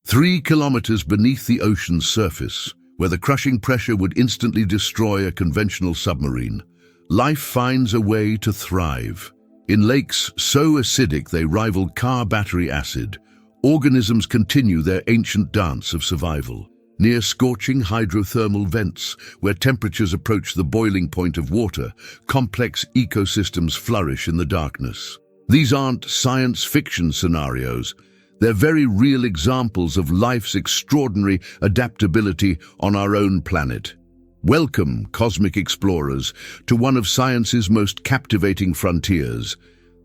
3 kilometers beneath the ocean's surface, where the crushing pressure would instantly destroy a conventional submarine, life finds a way to thrive. In lakes so acidic they rival car battery acid, organisms continue their ancient dance of survival. Near scorching hydrothermal vents, where temperatures approach the boiling point of water, complex ecosystems flourish in the darkness. These aren't science fiction scenarios. They're very real examples of life's extraordinary adaptability on our own planet. Welcome, cosmic explorers, to one of science's most captivating frontiers,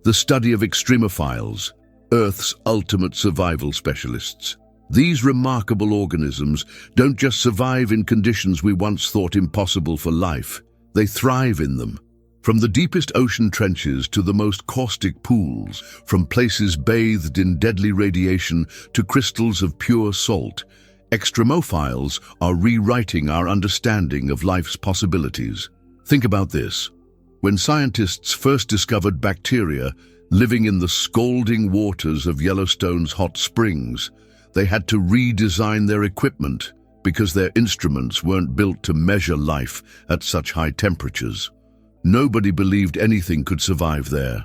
the study of extremophiles, Earth's ultimate survival specialists. These remarkable organisms don't just survive in conditions we once thought impossible for life, they thrive in them. From the deepest ocean trenches to the most caustic pools, from places bathed in deadly radiation to crystals of pure salt, extremophiles are rewriting our understanding of life's possibilities. Think about this. When scientists first discovered bacteria living in the scalding waters of Yellowstone's hot springs, they had to redesign their equipment because their instruments weren't built to measure life at such high temperatures. Nobody believed anything could survive there.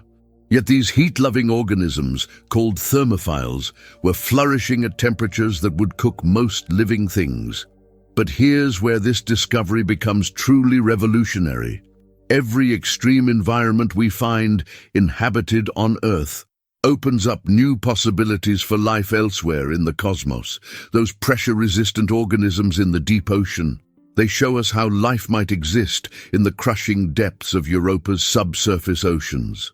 Yet these heat-loving organisms, called thermophiles, were flourishing at temperatures that would cook most living things. But here's where this discovery becomes truly revolutionary. Every extreme environment we find inhabited on Earth opens up new possibilities for life elsewhere in the cosmos. Those pressure-resistant organisms in the deep ocean, they show us how life might exist in the crushing depths of Europa's subsurface oceans.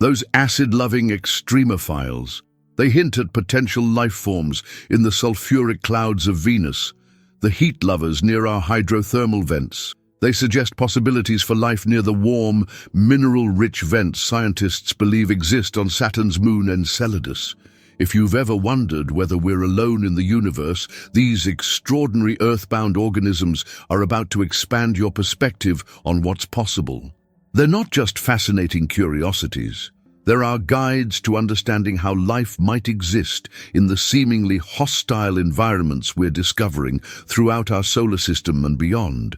Those acid-loving extremophiles, they hint at potential life forms in the sulfuric clouds of Venus, the heat lovers near our hydrothermal vents. They suggest possibilities for life near the warm, mineral-rich vents scientists believe exist on Saturn's moon Enceladus. If you've ever wondered whether we're alone in the universe, these extraordinary earthbound organisms are about to expand your perspective on what's possible. They're not just fascinating curiosities. They're our guides to understanding how life might exist in the seemingly hostile environments we're discovering throughout our solar system and beyond.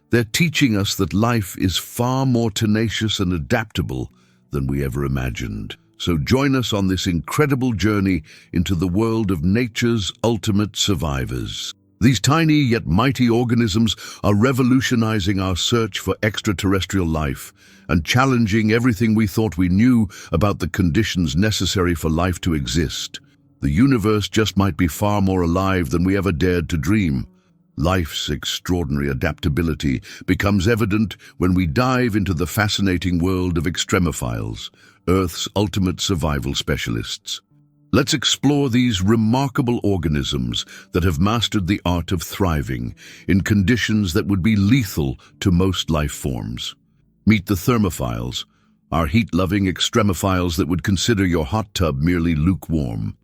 They're teaching us that life is far more tenacious and adaptable than we ever imagined. So join us on this incredible journey into the world of nature's ultimate survivors. These tiny yet mighty organisms are revolutionizing our search for extraterrestrial life and challenging everything we thought we knew about the conditions necessary for life to exist. The universe just might be far more alive than we ever dared to dream. Life's extraordinary adaptability becomes evident when we dive into the fascinating world of extremophiles, Earth's ultimate survival specialists. Let's explore these remarkable organisms that have mastered the art of thriving in conditions that would be lethal to most life forms. Meet the thermophiles, our heat-loving extremophiles that would consider your hot tub merely lukewarm.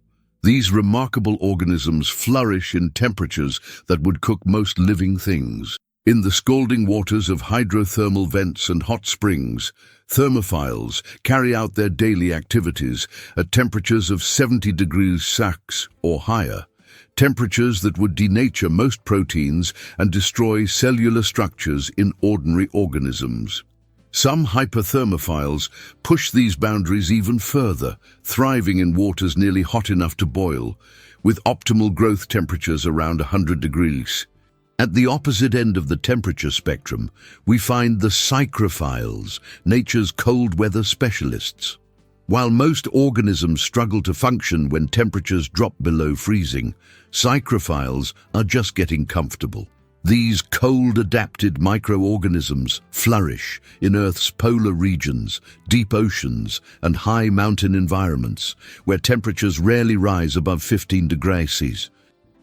These remarkable organisms flourish in temperatures that would cook most living things. In the scalding waters of hydrothermal vents and hot springs, thermophiles carry out their daily activities at temperatures of 70 degrees Celsius or higher, temperatures that would denature most proteins and destroy cellular structures in ordinary organisms. Some hyperthermophiles push these boundaries even further, thriving in waters nearly hot enough to boil, with optimal growth temperatures around 100 degrees. At the opposite end of the temperature spectrum, we find the psychrophiles, nature's cold weather specialists. While most organisms struggle to function when temperatures drop below freezing, psychrophiles are just getting comfortable. These cold-adapted microorganisms flourish in Earth's polar regions, deep oceans, and high mountain environments, where temperatures rarely rise above 15 degrees Celsius.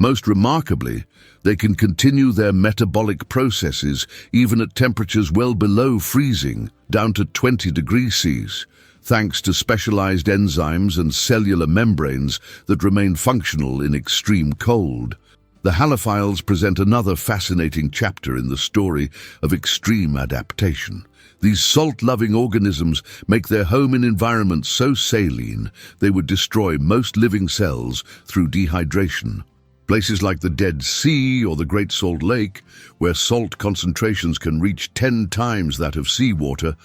Most remarkably, they can continue their metabolic processes even at temperatures well below freezing, down to 20 degrees Celsius, thanks to specialized enzymes and cellular membranes that remain functional in extreme cold. The halophiles present another fascinating chapter in the story of extreme adaptation. These salt-loving organisms make their home in environments so saline they would destroy most living cells through dehydration. Places like the Dead Sea or the Great Salt Lake, where salt concentrations can reach 10 times that of seawater,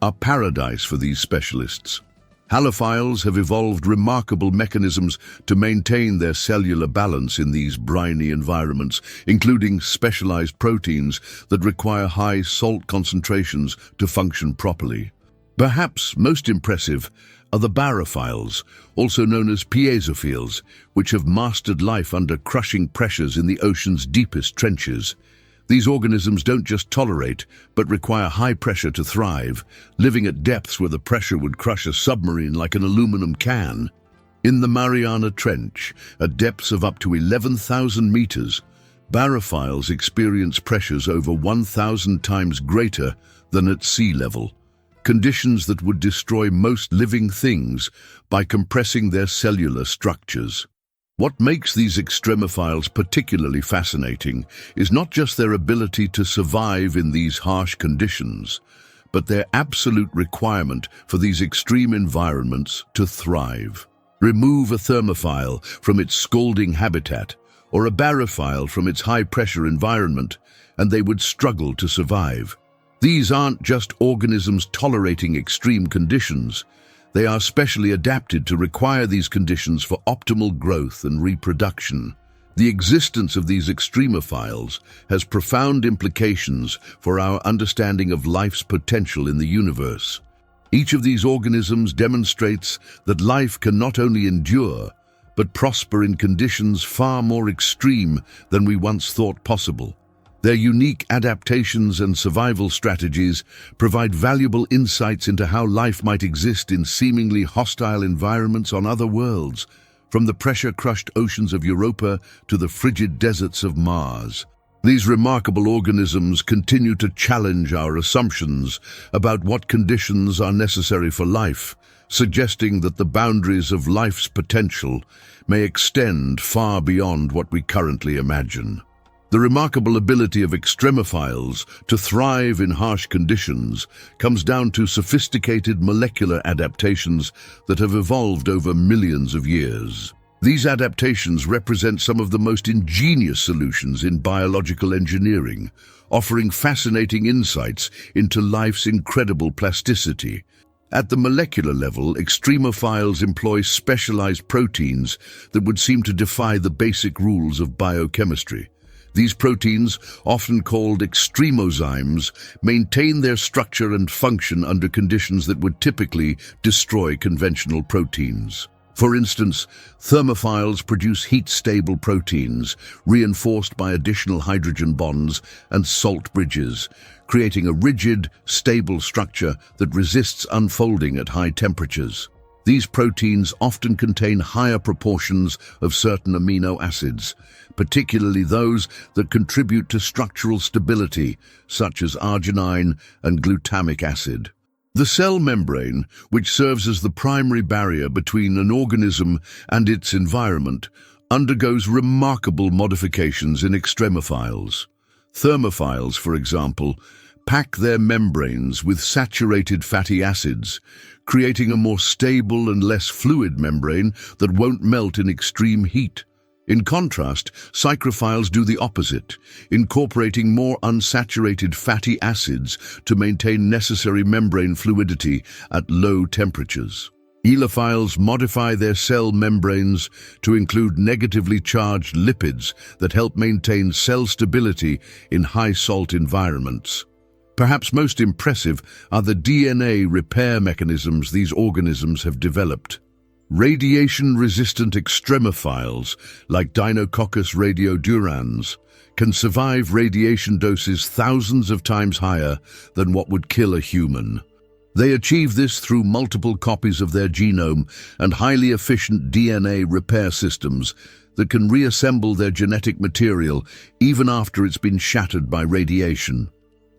are paradise for these specialists. Halophiles have evolved remarkable mechanisms to maintain their cellular balance in these briny environments, including specialized proteins that require high salt concentrations to function properly. Perhaps most impressive are the barophiles, also known as piezophiles, which have mastered life under crushing pressures in the ocean's deepest trenches. These organisms don't just tolerate, but require high pressure to thrive, living at depths where the pressure would crush a submarine like an aluminum can. In the Mariana Trench, at depths of up to 11,000 meters, barophiles experience pressures over 1,000 times greater than at sea level, conditions that would destroy most living things by compressing their cellular structures. What makes these extremophiles particularly fascinating is not just their ability to survive in these harsh conditions, but their absolute requirement for these extreme environments to thrive. Remove a thermophile from its scalding habitat or a barophile from its high-pressure environment, and they would struggle to survive. These aren't just organisms tolerating extreme conditions. They are specially adapted to require these conditions for optimal growth and reproduction. The existence of these extremophiles has profound implications for our understanding of life's potential in the universe. Each of these organisms demonstrates that life can not only endure, but prosper in conditions far more extreme than we once thought possible. Their unique adaptations and survival strategies provide valuable insights into how life might exist in seemingly hostile environments on other worlds, from the pressure-crushed oceans of Europa to the frigid deserts of Mars. These remarkable organisms continue to challenge our assumptions about what conditions are necessary for life, suggesting that the boundaries of life's potential may extend far beyond what we currently imagine. The remarkable ability of extremophiles to thrive in harsh conditions comes down to sophisticated molecular adaptations that have evolved over millions of years. These adaptations represent some of the most ingenious solutions in biological engineering, offering fascinating insights into life's incredible plasticity. At the molecular level, extremophiles employ specialized proteins that would seem to defy the basic rules of biochemistry. These proteins, often called extremozymes, maintain their structure and function under conditions that would typically destroy conventional proteins. For instance, thermophiles produce heat-stable proteins, reinforced by additional hydrogen bonds and salt bridges, creating a rigid, stable structure that resists unfolding at high temperatures. These proteins often contain higher proportions of certain amino acids, particularly those that contribute to structural stability, such as arginine and glutamic acid. The cell membrane, which serves as the primary barrier between an organism and its environment, undergoes remarkable modifications in extremophiles. Thermophiles, for example, pack their membranes with saturated fatty acids, creating a more stable and less fluid membrane that won't melt in extreme heat. In contrast, psychrophiles do the opposite, incorporating more unsaturated fatty acids to maintain necessary membrane fluidity at low temperatures. Elophiles modify their cell membranes to include negatively charged lipids that help maintain cell stability in high-salt environments. Perhaps most impressive are the DNA repair mechanisms these organisms have developed. Radiation-resistant extremophiles, like Deinococcus radiodurans, can survive radiation doses thousands of times higher than what would kill a human. They achieve this through multiple copies of their genome and highly efficient DNA repair systems that can reassemble their genetic material even after it's been shattered by radiation.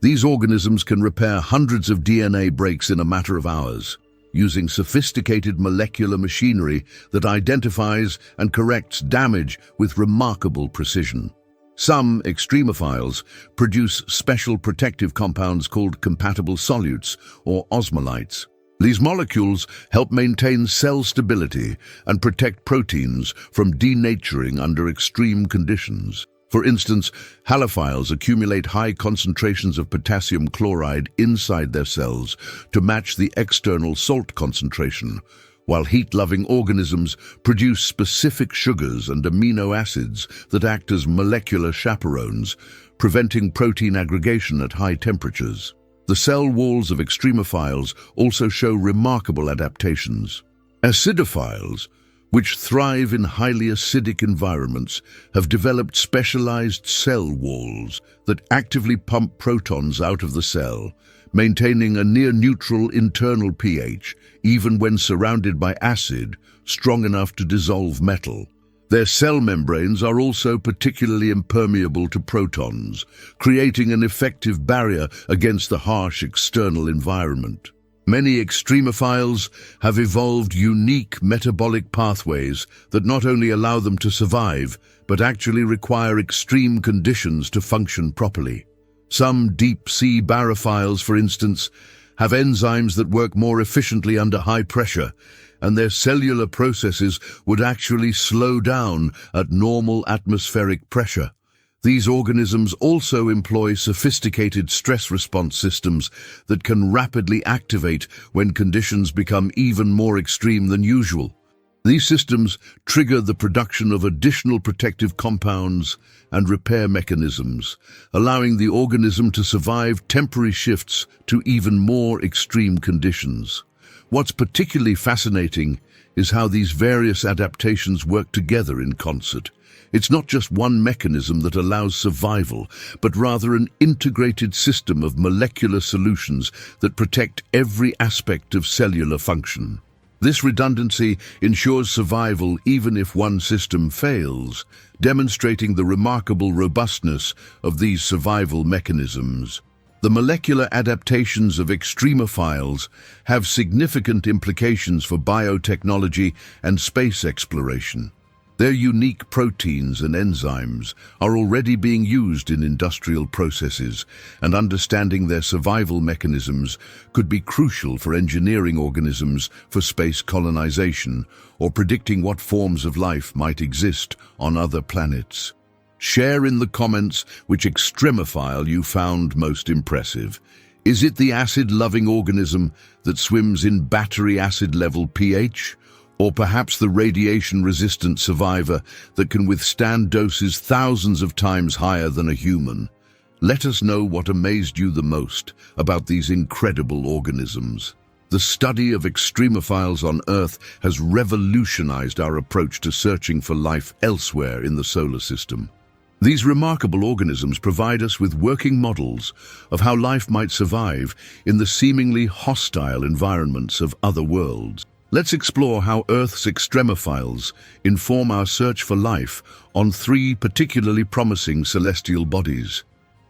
These organisms can repair hundreds of DNA breaks in a matter of hours, using sophisticated molecular machinery that identifies and corrects damage with remarkable precision. Some extremophiles produce special protective compounds called compatible solutes or osmolytes. These molecules help maintain cell stability and protect proteins from denaturing under extreme conditions. For instance, halophiles accumulate high concentrations of potassium chloride inside their cells to match the external salt concentration, while heat-loving organisms produce specific sugars and amino acids that act as molecular chaperones, preventing protein aggregation at high temperatures. The cell walls of extremophiles also show remarkable adaptations. Acidophiles, which thrive in highly acidic environments, have developed specialized cell walls that actively pump protons out of the cell, maintaining a near-neutral internal pH even when surrounded by acid strong enough to dissolve metal. Their cell membranes are also particularly impermeable to protons, creating an effective barrier against the harsh external environment. Many extremophiles have evolved unique metabolic pathways that not only allow them to survive, but actually require extreme conditions to function properly. Some deep-sea barophiles, for instance, have enzymes that work more efficiently under high pressure, and their cellular processes would actually slow down at normal atmospheric pressure. These organisms also employ sophisticated stress response systems that can rapidly activate when conditions become even more extreme than usual. These systems trigger the production of additional protective compounds and repair mechanisms, allowing the organism to survive temporary shifts to even more extreme conditions. What's particularly fascinating is how these various adaptations work together in concert. It's not just one mechanism that allows survival, but rather an integrated system of molecular solutions that protect every aspect of cellular function. This redundancy ensures survival even if one system fails, demonstrating the remarkable robustness of these survival mechanisms. The molecular adaptations of extremophiles have significant implications for biotechnology and space exploration. Their unique proteins and enzymes are already being used in industrial processes, and understanding their survival mechanisms could be crucial for engineering organisms for space colonization or predicting what forms of life might exist on other planets. Share in the comments which extremophile you found most impressive. Is it the acid-loving organism that swims in battery acid-level pH? Or perhaps the radiation-resistant survivor that can withstand doses thousands of times higher than a human? Let us know what amazed you the most about these incredible organisms. The study of extremophiles on Earth has revolutionized our approach to searching for life elsewhere in the solar system. These remarkable organisms provide us with working models of how life might survive in the seemingly hostile environments of other worlds. Let's explore how Earth's extremophiles inform our search for life on three particularly promising celestial bodies.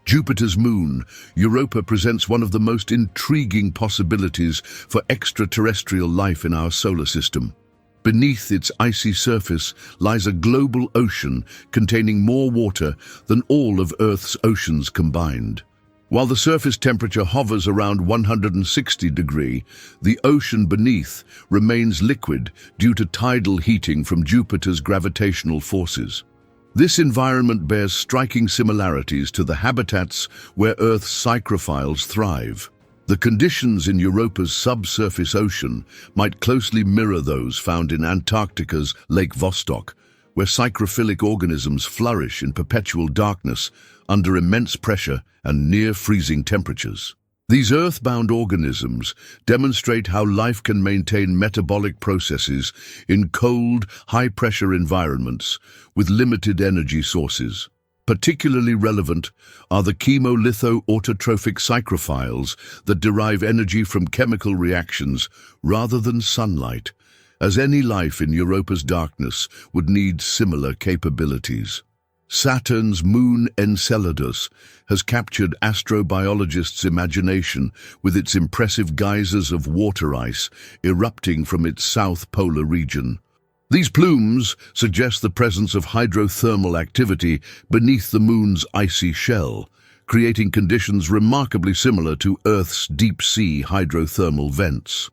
Jupiter's moon, Europa, presents one of the most intriguing possibilities for extraterrestrial life in our solar system. Beneath its icy surface lies a global ocean containing more water than all of Earth's oceans combined. While the surface temperature hovers around 160 degrees, the ocean beneath remains liquid due to tidal heating from Jupiter's gravitational forces. This environment bears striking similarities to the habitats where Earth's psychrophiles thrive. The conditions in Europa's subsurface ocean might closely mirror those found in Antarctica's Lake Vostok, where psychrophilic organisms flourish in perpetual darkness under immense pressure and near-freezing temperatures. These earthbound organisms demonstrate how life can maintain metabolic processes in cold, high-pressure environments with limited energy sources. Particularly relevant are the chemolitho-autotrophic psychrophiles that derive energy from chemical reactions rather than sunlight, as any life in Europa's darkness would need similar capabilities. Saturn's moon Enceladus has captured astrobiologists' imagination with its impressive geysers of water ice erupting from its south polar region. These plumes suggest the presence of hydrothermal activity beneath the moon's icy shell, creating conditions remarkably similar to Earth's deep-sea hydrothermal vents.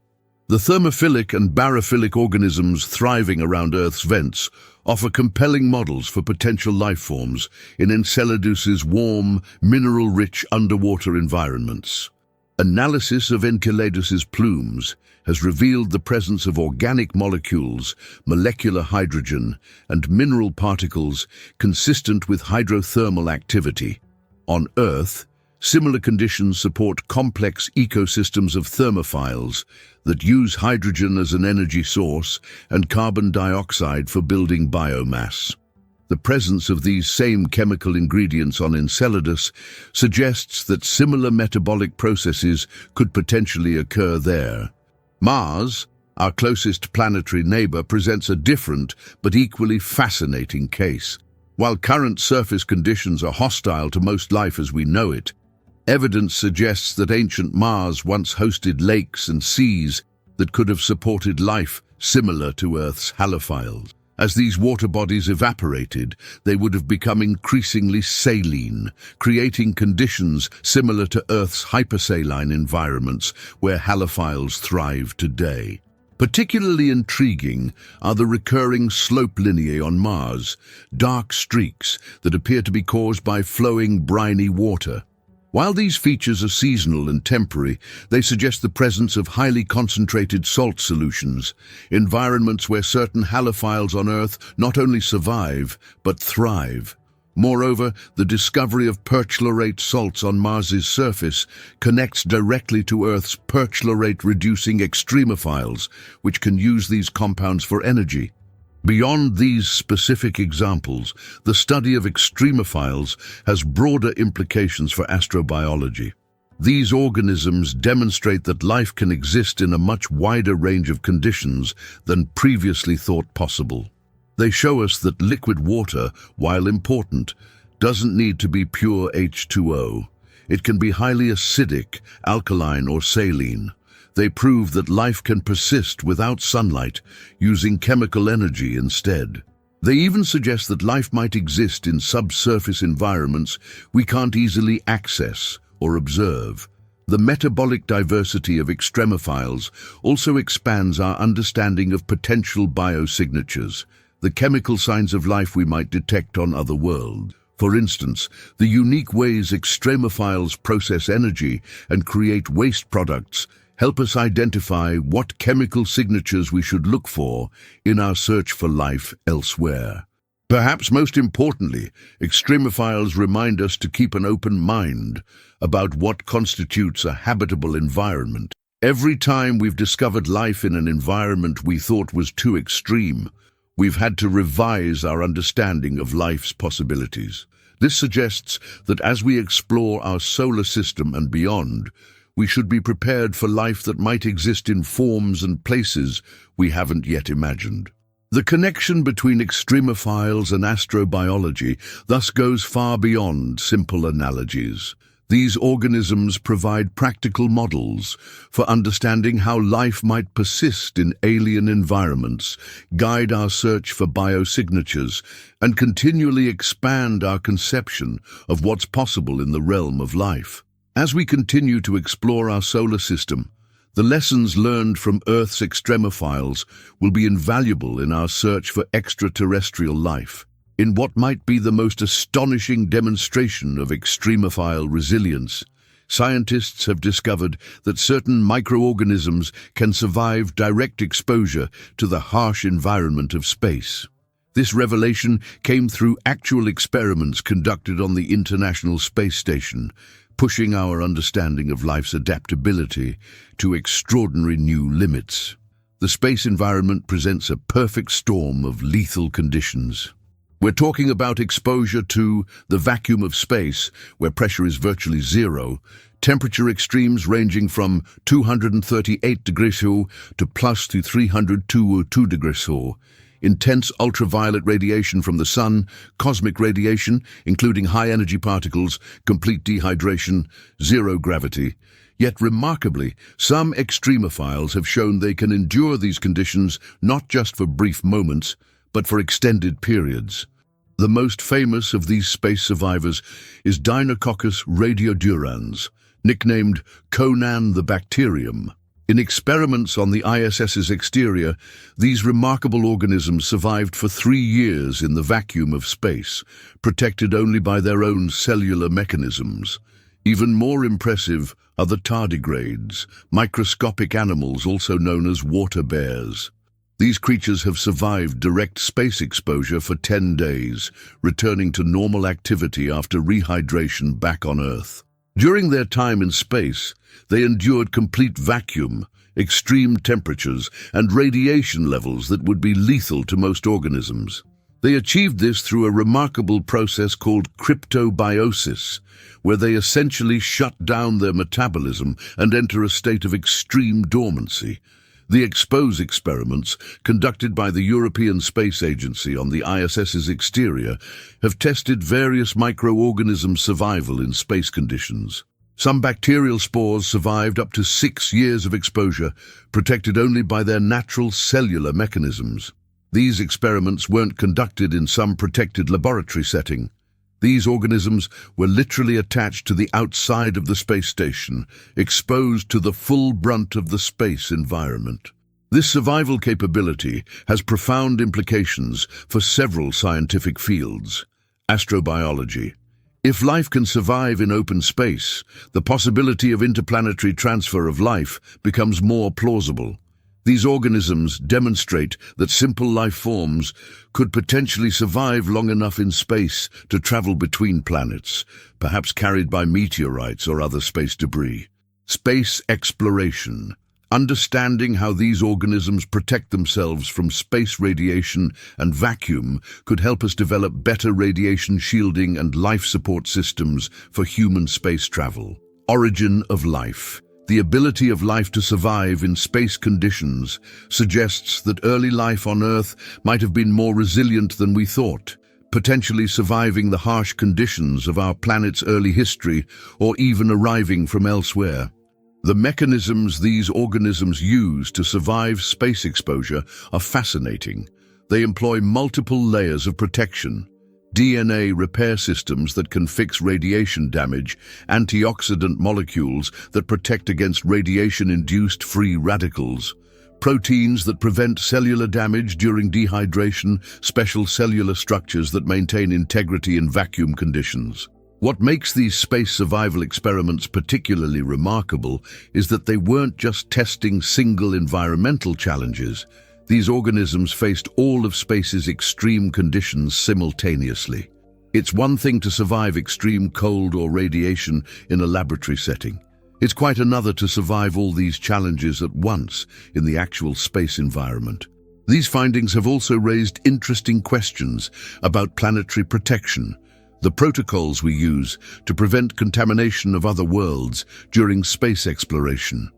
The thermophilic and barophilic organisms thriving around Earth's vents offer compelling models for potential life forms in Enceladus's warm, mineral-rich underwater environments. Analysis of Enceladus's plumes has revealed the presence of organic molecules, molecular hydrogen, and mineral particles consistent with hydrothermal activity. On Earth, similar conditions support complex ecosystems of thermophiles that use hydrogen as an energy source and carbon dioxide for building biomass. The presence of these same chemical ingredients on Enceladus suggests that similar metabolic processes could potentially occur there. Mars, our closest planetary neighbor, presents a different but equally fascinating case. While current surface conditions are hostile to most life as we know it, evidence suggests that ancient Mars once hosted lakes and seas that could have supported life similar to Earth's halophiles. As these water bodies evaporated, they would have become increasingly saline, creating conditions similar to Earth's hypersaline environments where halophiles thrive today. Particularly intriguing are the recurring slope lineae on Mars, dark streaks that appear to be caused by flowing briny water. While these features are seasonal and temporary, they suggest the presence of highly concentrated salt solutions, environments where certain halophiles on Earth not only survive, but thrive. Moreover, the discovery of perchlorate salts on Mars's surface connects directly to Earth's perchlorate-reducing extremophiles, which can use these compounds for energy. Beyond these specific examples, the study of extremophiles has broader implications for astrobiology. These organisms demonstrate that life can exist in a much wider range of conditions than previously thought possible. They show us that liquid water, while important, doesn't need to be pure H2O. It can be highly acidic, alkaline, or saline. They prove that life can persist without sunlight, using chemical energy instead. They even suggest that life might exist in subsurface environments we can't easily access or observe. The metabolic diversity of extremophiles also expands our understanding of potential biosignatures, the chemical signs of life we might detect on other worlds. For instance, the unique ways extremophiles process energy and create waste products help us identify what chemical signatures we should look for in our search for life elsewhere. Perhaps most importantly, extremophiles remind us to keep an open mind about what constitutes a habitable environment. Every time we've discovered life in an environment we thought was too extreme, we've had to revise our understanding of life's possibilities. This suggests that as we explore our solar system and beyond, we should be prepared for life that might exist in forms and places we haven't yet imagined. The connection between extremophiles and astrobiology thus goes far beyond simple analogies. These organisms provide practical models for understanding how life might persist in alien environments, guide our search for biosignatures, and continually expand our conception of what's possible in the realm of life. As we continue to explore our solar system, the lessons learned from Earth's extremophiles will be invaluable in our search for extraterrestrial life. In what might be the most astonishing demonstration of extremophile resilience, scientists have discovered that certain microorganisms can survive direct exposure to the harsh environment of space. This revelation came through actual experiments conducted on the International Space Station, pushing our understanding of life's adaptability to extraordinary new limits. The space environment presents a perfect storm of lethal conditions. We're talking about exposure to the vacuum of space, where pressure is virtually zero, temperature extremes ranging from 238 degrees Celsius to plus to 302 degrees Celsius, intense ultraviolet radiation from the sun, cosmic radiation, including high-energy particles, complete dehydration, zero gravity. Yet remarkably, some extremophiles have shown they can endure these conditions not just for brief moments, but for extended periods. The most famous of these space survivors is Deinococcus radiodurans, nicknamed Conan the Bacterium. In experiments on the ISS's exterior, these remarkable organisms survived for 3 years in the vacuum of space, protected only by their own cellular mechanisms. Even more impressive are the tardigrades, microscopic animals also known as water bears. These creatures have survived direct space exposure for 10 days, returning to normal activity after rehydration back on Earth. During their time in space, they endured complete vacuum, extreme temperatures, and radiation levels that would be lethal to most organisms. They achieved this through a remarkable process called cryptobiosis, where they essentially shut down their metabolism and enter a state of extreme dormancy. The EXPOSE experiments, conducted by the European Space Agency on the ISS's exterior, have tested various microorganism survival in space conditions. Some bacterial spores survived up to 6 years of exposure, protected only by their natural cellular mechanisms. These experiments weren't conducted in some protected laboratory setting. These organisms were literally attached to the outside of the space station, exposed to the full brunt of the space environment. This survival capability has profound implications for several scientific fields. Astrobiology. If life can survive in open space, the possibility of interplanetary transfer of life becomes more plausible. These organisms demonstrate that simple life forms could potentially survive long enough in space to travel between planets, perhaps carried by meteorites or other space debris. Space exploration. Understanding how these organisms protect themselves from space radiation and vacuum could help us develop better radiation shielding and life support systems for human space travel. Origin of life. The ability of life to survive in space conditions suggests that early life on Earth might have been more resilient than we thought, potentially surviving the harsh conditions of our planet's early history or even arriving from elsewhere. The mechanisms these organisms use to survive space exposure are fascinating. They employ multiple layers of protection: DNA repair systems that can fix radiation damage, antioxidant molecules that protect against radiation-induced free radicals, proteins that prevent cellular damage during dehydration, special cellular structures that maintain integrity in vacuum conditions. What makes these space survival experiments particularly remarkable is that they weren't just testing single environmental challenges. These organisms faced all of space's extreme conditions simultaneously. It's one thing to survive extreme cold or radiation in a laboratory setting. It's quite another to survive all these challenges at once in the actual space environment. These findings have also raised interesting questions about planetary protection, the protocols we use to prevent contamination of other worlds during space exploration.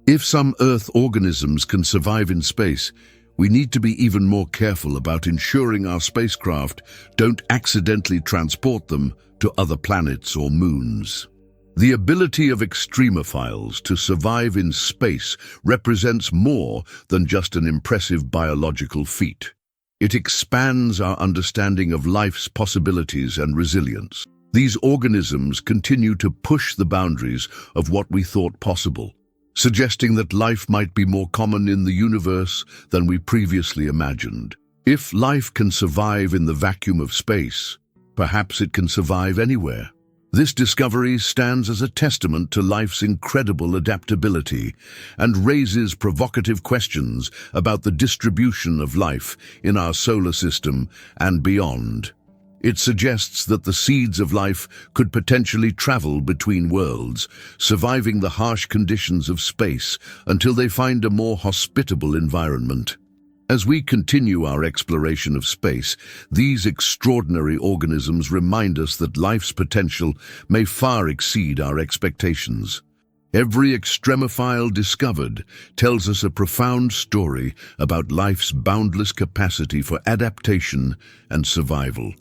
If some Earth organisms can survive in space, we need to be even more careful about ensuring our spacecraft don't accidentally transport them to other planets or moons. The ability of extremophiles to survive in space represents more than just an impressive biological feat. It expands our understanding of life's possibilities and resilience. These organisms continue to push the boundaries of what we thought possible, suggesting that life might be more common in the universe than we previously imagined. If life can survive in the vacuum of space, perhaps it can survive anywhere. This discovery stands as a testament to life's incredible adaptability and raises provocative questions about the distribution of life in our solar system and beyond. It suggests that the seeds of life could potentially travel between worlds, surviving the harsh conditions of space until they find a more hospitable environment. As we continue our exploration of space, these extraordinary organisms remind us that life's potential may far exceed our expectations. Every extremophile discovered tells us a profound story about life's boundless capacity for adaptation and survival.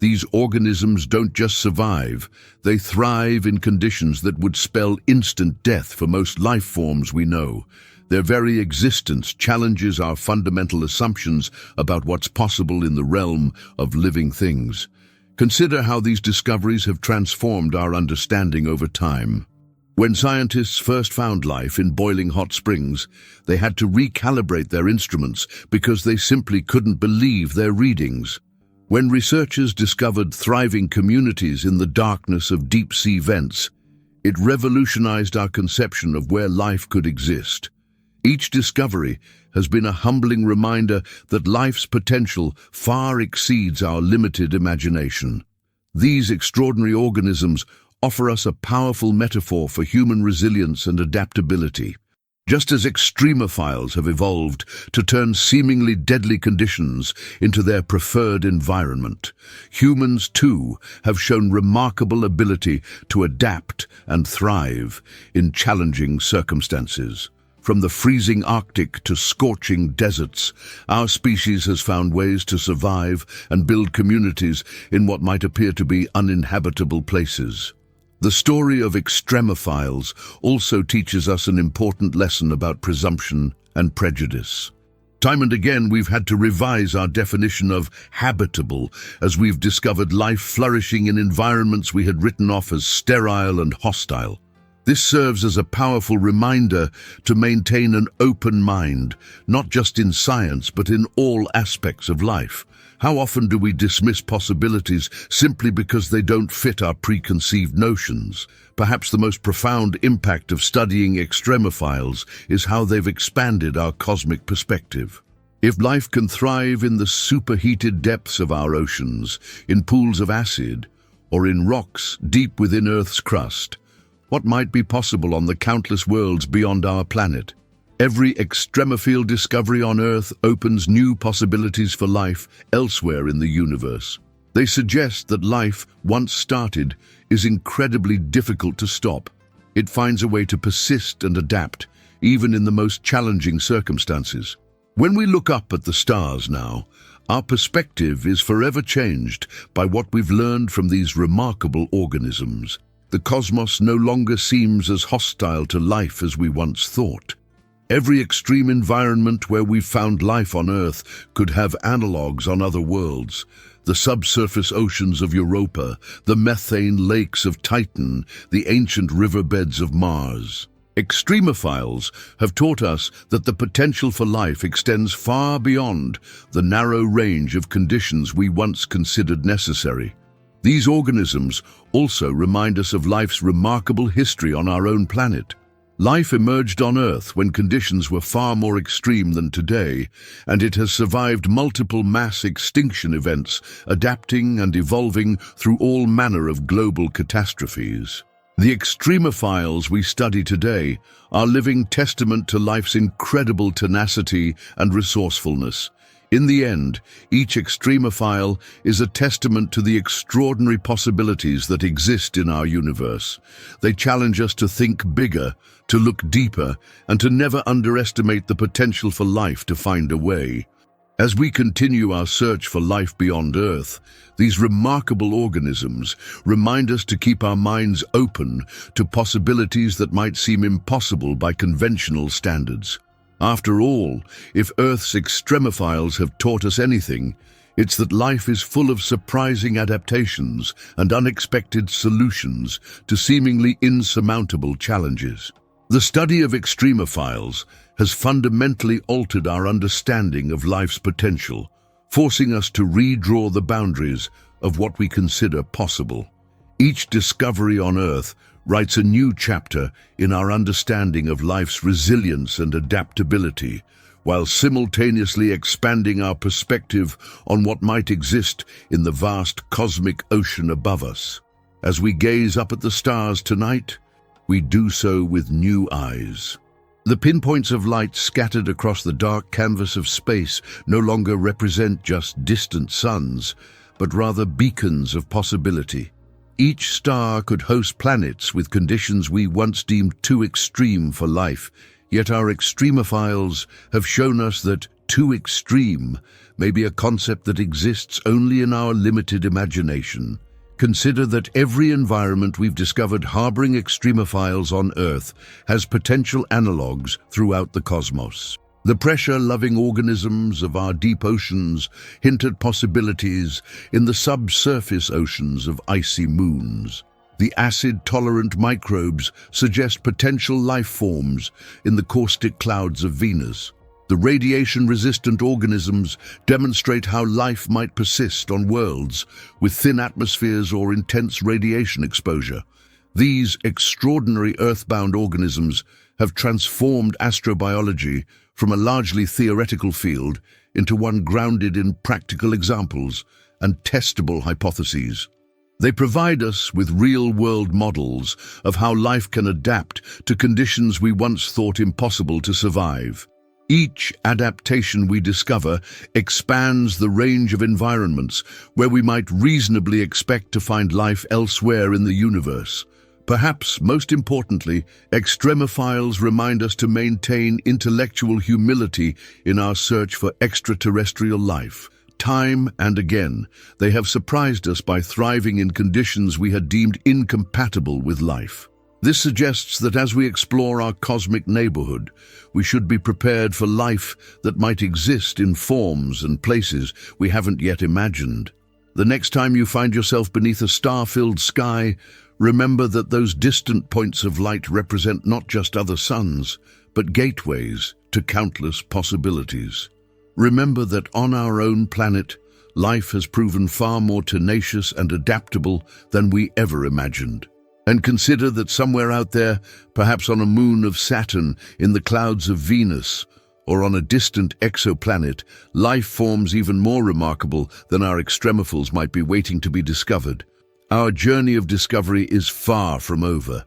These organisms don't just survive, they thrive in conditions that would spell instant death for most life forms we know. Their very existence challenges our fundamental assumptions about what's possible in the realm of living things. Consider how these discoveries have transformed our understanding over time. When scientists first found life in boiling hot springs, they had to recalibrate their instruments because they simply couldn't believe their readings. When researchers discovered thriving communities in the darkness of deep-sea vents, it revolutionized our conception of where life could exist. Each discovery has been a humbling reminder that life's potential far exceeds our limited imagination. These extraordinary organisms offer us a powerful metaphor for human resilience and adaptability. Just as extremophiles have evolved to turn seemingly deadly conditions into their preferred environment, humans too have shown remarkable ability to adapt and thrive in challenging circumstances. From the freezing Arctic to scorching deserts, our species has found ways to survive and build communities in what might appear to be uninhabitable places. The story of extremophiles also teaches us an important lesson about presumption and prejudice. Time and again, we've had to revise our definition of habitable as we've discovered life flourishing in environments we had written off as sterile and hostile. This serves as a powerful reminder to maintain an open mind, not just in science, but in all aspects of life. How often do we dismiss possibilities simply because they don't fit our preconceived notions? Perhaps the most profound impact of studying extremophiles is how they've expanded our cosmic perspective. If life can thrive in the superheated depths of our oceans, in pools of acid, or in rocks deep within Earth's crust, what might be possible on the countless worlds beyond our planet? Every extremophile discovery on Earth opens new possibilities for life elsewhere in the universe. They suggest that life, once started, is incredibly difficult to stop. It finds a way to persist and adapt, even in the most challenging circumstances. When we look up at the stars now, our perspective is forever changed by what we've learned from these remarkable organisms. The cosmos no longer seems as hostile to life as we once thought. Every extreme environment where we've found life on Earth could have analogues on other worlds. The subsurface oceans of Europa, the methane lakes of Titan, the ancient riverbeds of Mars. Extremophiles have taught us that the potential for life extends far beyond the narrow range of conditions we once considered necessary. These organisms also remind us of life's remarkable history on our own planet. Life emerged on Earth when conditions were far more extreme than today, and it has survived multiple mass extinction events, adapting and evolving through all manner of global catastrophes. The extremophiles we study today are living testament to life's incredible tenacity and resourcefulness. In the end, each extremophile is a testament to the extraordinary possibilities that exist in our universe. They challenge us to think bigger, to look deeper, and to never underestimate the potential for life to find a way. As we continue our search for life beyond Earth, these remarkable organisms remind us to keep our minds open to possibilities that might seem impossible by conventional standards. After all, if Earth's extremophiles have taught us anything, it's that life is full of surprising adaptations and unexpected solutions to seemingly insurmountable challenges. The study of extremophiles has fundamentally altered our understanding of life's potential, forcing us to redraw the boundaries of what we consider possible. Each discovery on Earth writes a new chapter in our understanding of life's resilience and adaptability, while simultaneously expanding our perspective on what might exist in the vast cosmic ocean above us. As we gaze up at the stars tonight, we do so with new eyes. The pinpoints of light scattered across the dark canvas of space no longer represent just distant suns, but rather beacons of possibility. Each star could host planets with conditions we once deemed too extreme for life, yet our extremophiles have shown us that too extreme may be a concept that exists only in our limited imagination. Consider that every environment we've discovered harboring extremophiles on Earth has potential analogues throughout the cosmos. The pressure-loving organisms of our deep oceans hint at possibilities in the subsurface oceans of icy moons. The acid-tolerant microbes suggest potential life forms in the caustic clouds of Venus. The radiation-resistant organisms demonstrate how life might persist on worlds with thin atmospheres or intense radiation exposure. These extraordinary earthbound organisms have transformed astrobiology from a largely theoretical field into one grounded in practical examples and testable hypotheses. They provide us with real-world models of how life can adapt to conditions we once thought impossible to survive. Each adaptation we discover expands the range of environments where we might reasonably expect to find life elsewhere in the universe. Perhaps most importantly, extremophiles remind us to maintain intellectual humility in our search for extraterrestrial life. Time and again, they have surprised us by thriving in conditions we had deemed incompatible with life. This suggests that as we explore our cosmic neighborhood, we should be prepared for life that might exist in forms and places we haven't yet imagined. The next time you find yourself beneath a star-filled sky, remember that those distant points of light represent not just other suns, but gateways to countless possibilities. Remember that on our own planet, life has proven far more tenacious and adaptable than we ever imagined. And consider that somewhere out there, perhaps on a moon of Saturn, in the clouds of Venus, or on a distant exoplanet, life forms even more remarkable than our extremophiles might be waiting to be discovered. Our journey of discovery is far from over.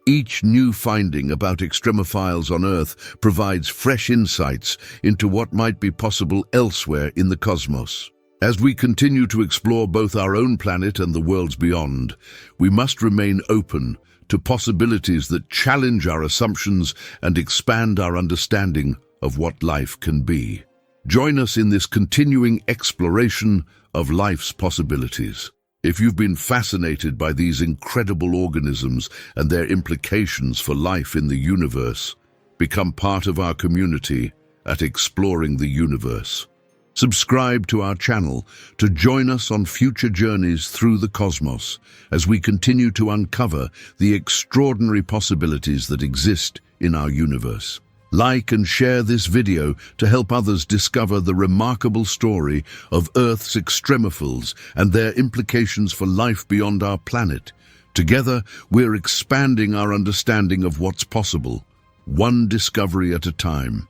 Each new finding about extremophiles on Earth provides fresh insights into what might be possible elsewhere in the cosmos. As we continue to explore both our own planet and the worlds beyond, we must remain open to possibilities that challenge our assumptions and expand our understanding of what life can be. Join us in this continuing exploration of life's possibilities. If you've been fascinated by these incredible organisms and their implications for life in the universe, become part of our community at Exploring the Universe. Subscribe to our channel to join us on future journeys through the cosmos as we continue to uncover the extraordinary possibilities that exist in our universe. Like and share this video to help others discover the remarkable story of Earth's extremophiles and their implications for life beyond our planet. Together, we're expanding our understanding of what's possible, one discovery at a time.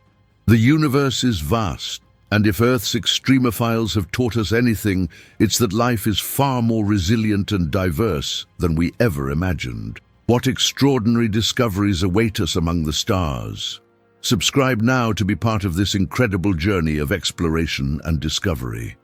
The universe is vast, and if Earth's extremophiles have taught us anything, it's that life is far more resilient and diverse than we ever imagined. What extraordinary discoveries await us among the stars? Subscribe now to be part of this incredible journey of exploration and discovery.